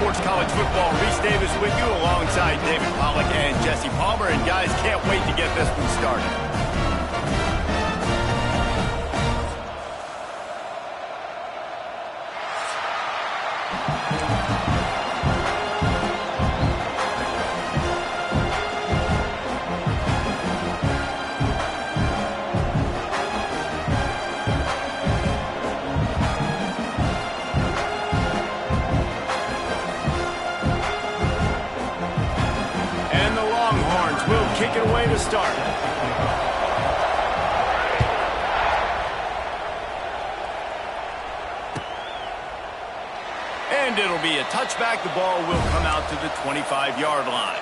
Sports College Football. Reese Davis with you alongside David Pollack and Jesse Palmer. And guys, can't wait to get this one started. Kick it away to start. And it'll be a touchback. The ball will come out to the 25-yard line.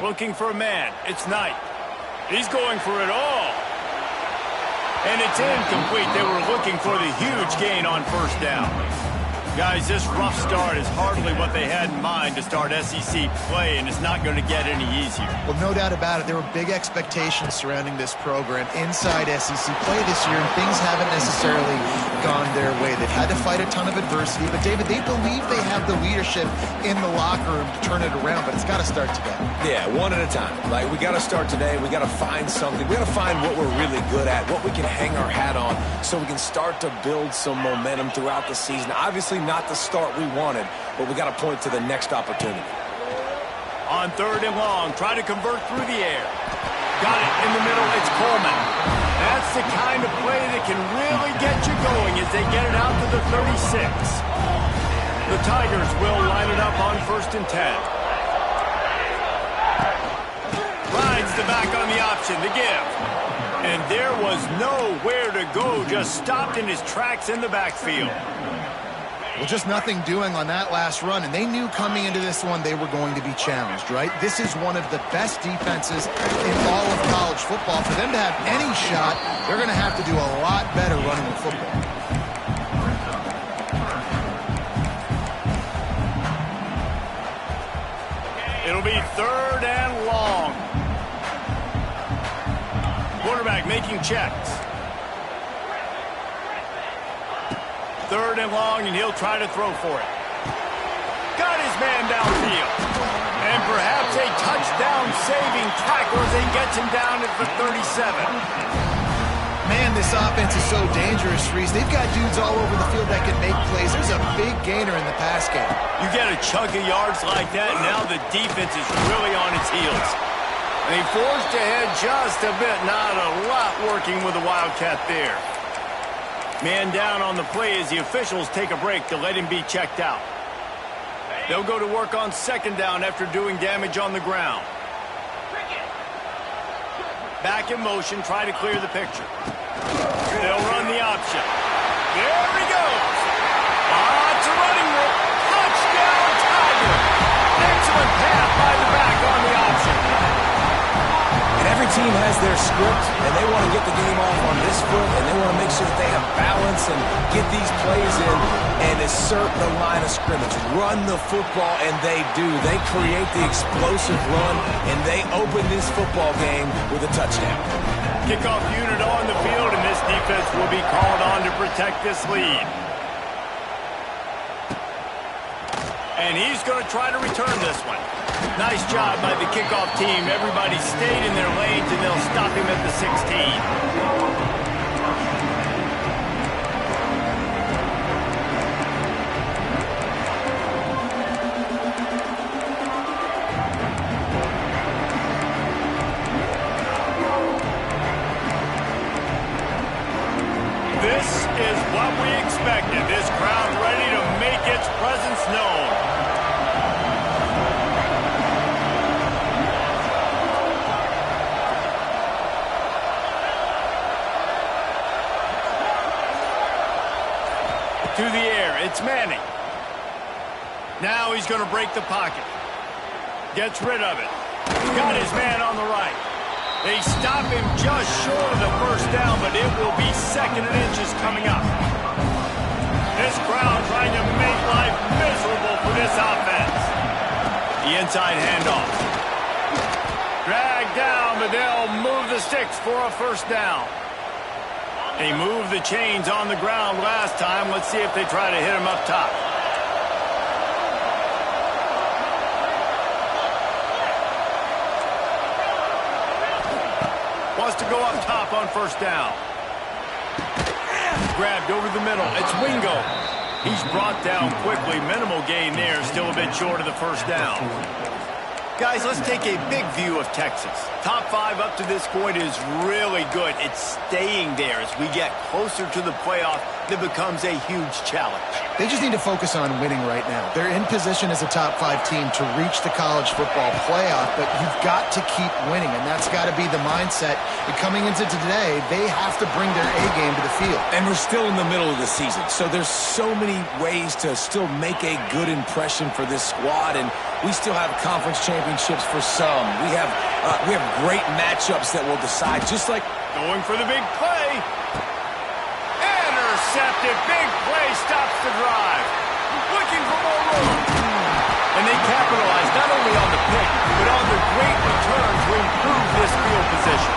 Looking for a man. It's Knight. He's going for it all. And it's incomplete. They were looking for the huge gain on first down. Guys, this rough start is hardly what they had in mind to start SEC play, and it's not going to get any easier. Well, no doubt about it. There were big expectations surrounding this program inside SEC play this year, and things haven't necessarily gone their way. They've had to fight a ton of adversity, but, David, they believe they have the leadership in the locker room to turn it around, but it's got to start today. Yeah, one at a time. Like, we got to start today. We got to find something. We got to find what we're really good at, what we can hang our hat on, so we can start to build some momentum throughout the season. Obviously, not the start we wanted, but we got to point to the next opportunity. On 3rd and long, try to convert through the air. Got it in the middle. It's Coleman. That's the kind of play that can really get you going as they get it out to the 36. The Tigers will line it up on 1st and 10. Rides the back on the option, the give. And there was nowhere to go, just stopped in his tracks in the backfield. Well, just nothing doing on that last run, and they knew coming into this one they were going to be challenged, right? This is one of the best defenses in all of college football. For them to have any shot, they're going to have to do a lot better running the football. It'll be 3rd and long. Quarterback making checks. 3rd and long, and he'll try to throw for it. Got his man downfield. And perhaps a touchdown-saving tackle as he gets him down at the 37. Man, this offense is so dangerous, Reese. They've got dudes all over the field that can make plays. There's a big gainer in the pass game. You get a chunk of yards like that, and now the defense is really on its heels. And he forced ahead just a bit. Not a lot working with the Wildcat there. Man down on the play as the officials take a break to let him be checked out. They'll go to work on 2nd down after doing damage on the ground. Back in motion, try to clear the picture. They'll run the option. There he goes. It's a running route. Touchdown, Tiger. Excellent pass by the back on the option. And every team has their script, and they want to get the game off on this foot, and they want to make sure that they have balance and get these plays in and assert the line of scrimmage. Run the football, and they do. They create the explosive run, and they open this football game with a touchdown. Kickoff unit on the field, and this defense will be called on to protect this lead. And he's going to try to return this one. Nice job by the kickoff team. Everybody stayed in their lanes, and they'll stop him at the 16. This is what we expected. This crowd ready to make its presence known. To the air, it's Manning. Now he's going to break the pocket. Gets rid of it. Got his man on the right. They stop him just short of the first down, but it will be 2nd and inches coming up. This crowd trying to make life miserable for this offense. The inside handoff. Dragged down, but they'll move the sticks for a first down. They moved the chains on the ground last time. Let's see if they try to hit him up top. Wants to go up top on first down. Grabbed over the middle. It's Wingo. He's brought down quickly. Minimal gain there. Still a bit short of the first down. Guys, let's take a big view of Texas. Top 5 up to this point is really good. It's staying there. As we get closer to the playoff, that becomes a huge challenge. They just need to focus on winning right now. They're in position as a top 5 team to reach the college football playoff, but you've got to keep winning, and that's got to be the mindset. And coming into today, they have to bring their A game to the field. And we're still in the middle of the season, so there's so many ways to still make a good impression for this squad, and we still have conference championships for some. We have great matchups that will decide, just like going for the big play. Intercepted. Big play stops the drive. Looking for more room. And they capitalize not only on the pick, but on the great return to improve this field position.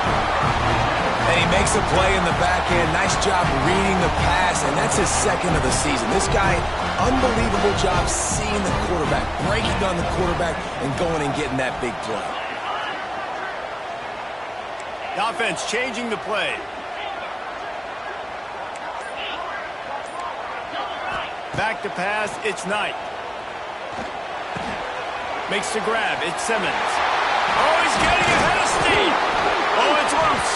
And he makes a play in the back end. Nice job reading the pass, and that's his second of the season. This guy, unbelievable job seeing the quarterback, breaking on the quarterback, and going and getting that big play. The offense changing the play. Back to pass, it's Knight. Makes the grab, it's Simmons. Oh, he's getting ahead of steam. Oh, it's loose.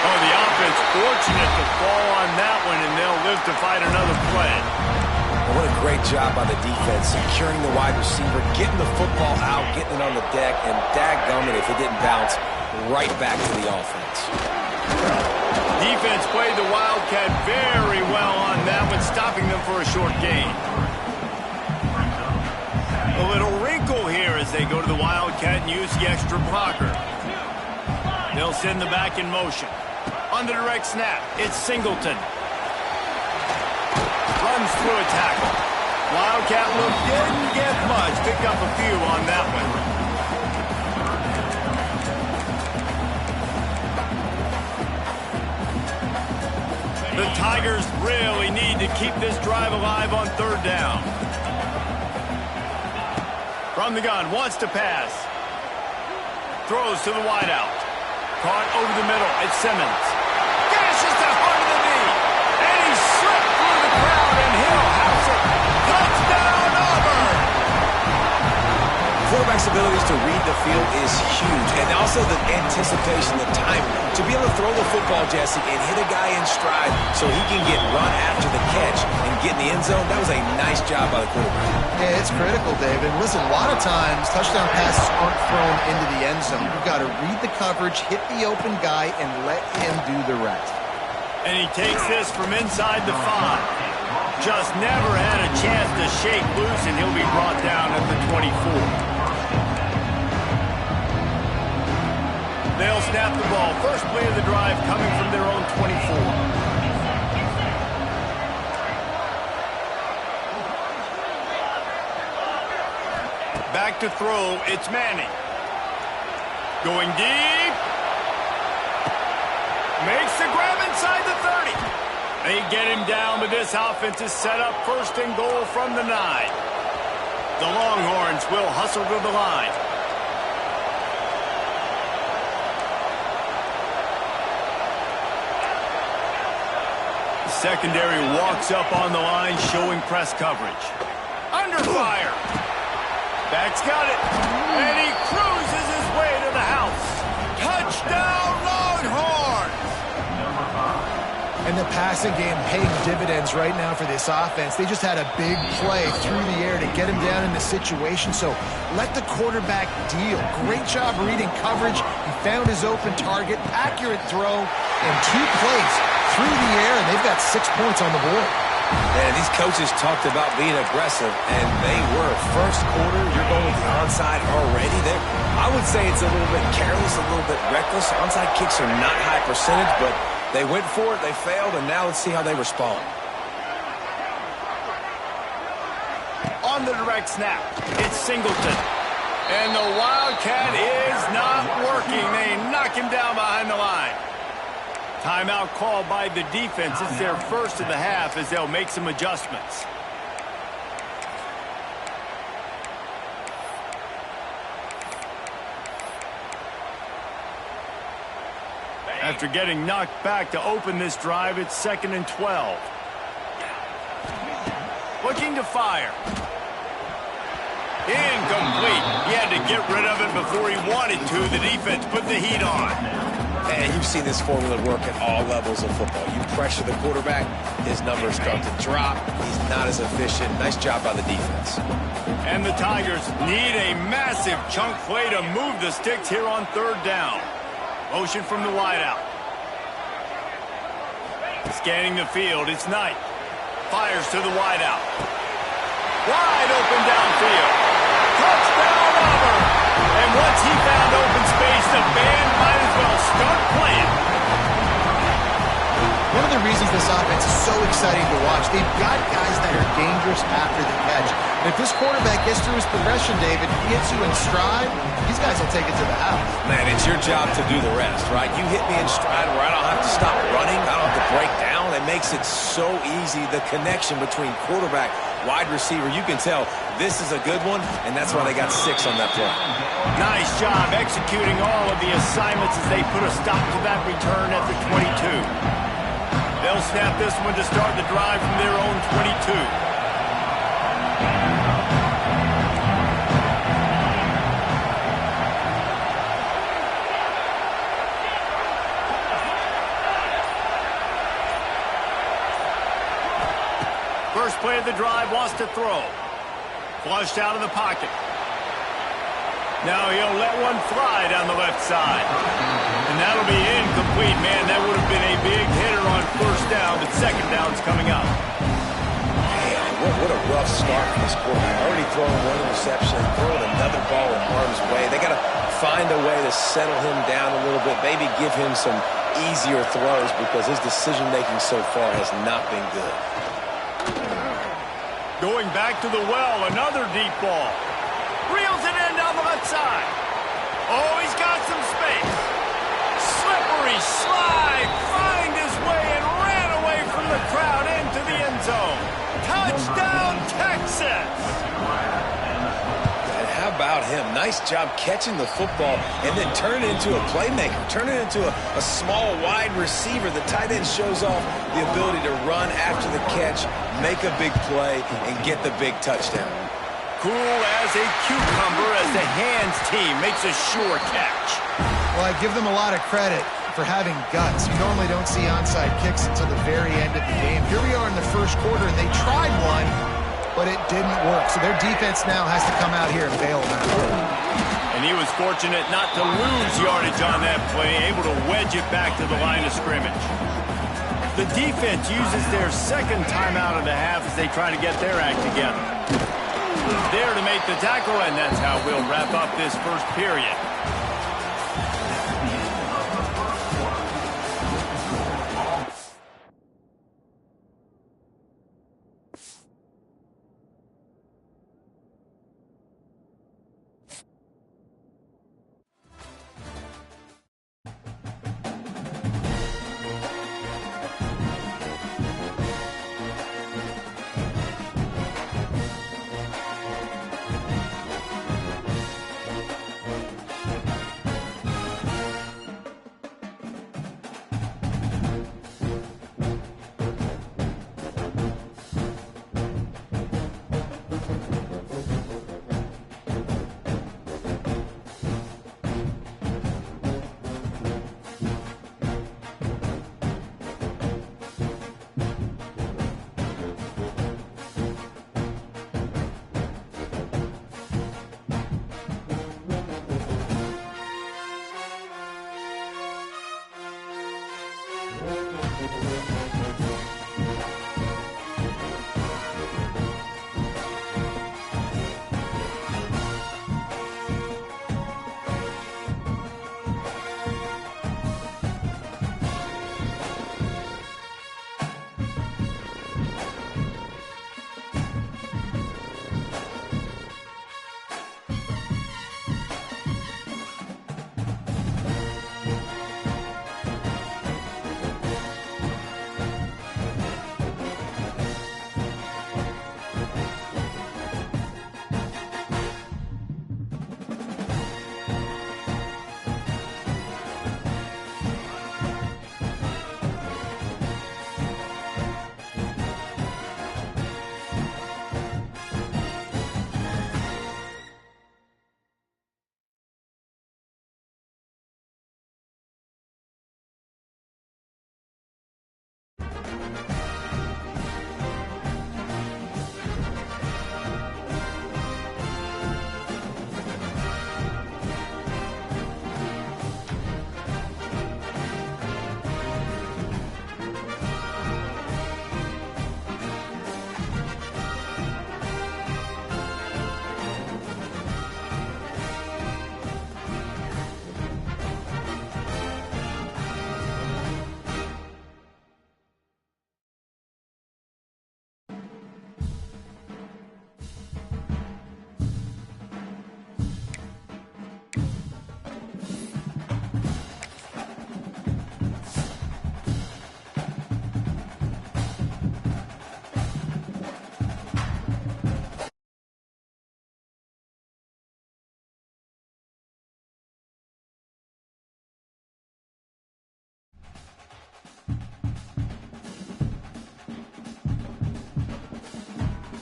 Oh, the offense fortunate to fall on that one, and they'll live to fight another play. Well, what a great job by the defense, securing the wide receiver, getting the football out, getting it on the deck, and dadgummit if it didn't bounce, right back to the offense. Defense played the Wildcat very well on that one, stopping them for a short gain. A little wrinkle here as they go to the Wildcat and use the extra blocker. They'll send the back in motion. On the direct snap, it's Singleton. Runs through a tackle. Wildcat look didn't get much. Picked up a few on that one. The Tigers really need to keep this drive alive on third down. From the gun, wants to pass. Throws to the wideout. Caught over the middle, it's Simmons. Gashes the heart of the knee. And he slipped through the crowd, and he'll house it. Touchdown, Auburn! Quarterback's abilities to read the field is huge, and also the anticipation, the time to be able to throw the football, Jesse, and hit a guy in stride so he can get run after the catch and get in the end zone. That was a nice job by the quarterback. Yeah, it's critical, David. Listen, a lot of times touchdown passes aren't thrown into the end zone. You've got to read the coverage, hit the open guy, and let him do the rest. And he takes this from inside the 5. Just never had a chance to shake loose, and he'll be brought down at the 24. They'll snap the ball. First play of the drive coming from their own 24. Back to throw, it's Manning. Going deep. Makes the grab inside the 30. They get him down, but this offense is set up first and goal from the 9. The Longhorns will hustle to the line. Secondary walks up on the line, showing press coverage. Under fire. Back's got it. And he cruises his way to the house. Touchdown, Longhorns! And the passing game paying dividends right now for this offense. They just had a big play through the air to get him down in the situation. So let the quarterback deal. Great job reading coverage. He found his open target, accurate throw, and 2 plays through the air, and they've got 6 points on the board. And these coaches talked about being aggressive, and they were. First quarter, you're going with the onside already. I would say it's a little bit careless, a little bit reckless. Onside kicks are not high percentage, but they went for it, they failed, and now let's see how they respond. On the direct snap, it's Singleton. And the Wildcat is not working. They knock him down behind the line. Timeout called by the defense. It's their first of the half as they'll make some adjustments. After getting knocked back to open this drive, it's 2nd and 12. Looking to fire. Incomplete. He had to get rid of it before he wanted to. The defense put the heat on. And you've seen this formula work at all levels of football. You pressure the quarterback, his numbers start to drop. He's not as efficient. Nice job by the defense. And the Tigers need a massive chunk play to move the sticks here on 3rd down. Motion from the wideout. Scanning the field, it's Knight. Fires to the wideout. Wide open downfield. Touchdown Auburn! And once he found open space, the band might as well start playing. One of the reasons this offense is so exciting to watch, they've got guys that are dangerous after the catch. And if this quarterback gets through his progression, David, gets you in stride, these guys will take it to the house. Man, it's your job to do the rest, right? You hit me in stride where I don't have to stop running. I don't have to break down. It makes it so easy, the connection between quarterback, wide receiver. You can tell this is a good one, and that's why they got 6 on that play. Nice job executing all of the assignments as they put a stop to that return at the 22. They'll snap this one to start the drive from their own 22. First play of the drive, wants to throw. Flushed out of the pocket. Now he'll let one fly down the left side. And that'll be incomplete. Man, that would have been a big hitter on 1st down, but 2nd down's coming up. Man, what a rough start for this quarterback. Already throwing 1 interception, throwing another ball in harm's way. They got to find a way to settle him down a little bit, maybe give him some easier throws because his decision-making so far has not been good. Going back to the well, another deep ball. Reels it in down the left side. Oh, he's got some space. Slippery slide. Find his way and ran away from the crowd into the end zone. Touchdown, Texas. And how about him? Nice job catching the football and then turn it into a playmaker. Turn it into a small wide receiver. The tight end shows off the ability to run after the catch, make a big play, and get the big touchdown. Cool as a cucumber as the hands team makes a sure catch. Well, I give them a lot of credit for having guts. You normally don't see onside kicks until the very end of the game. Here we are in the 1st quarter, and they tried one, but it didn't work. So their defense now has to come out here and bail them out. And he was fortunate not to lose yardage on that play, able to wedge it back to the line of scrimmage. The defense uses their 2nd timeout of the half as they try to get their act together. There to make the tackle, and that's how we'll wrap up this 1st period.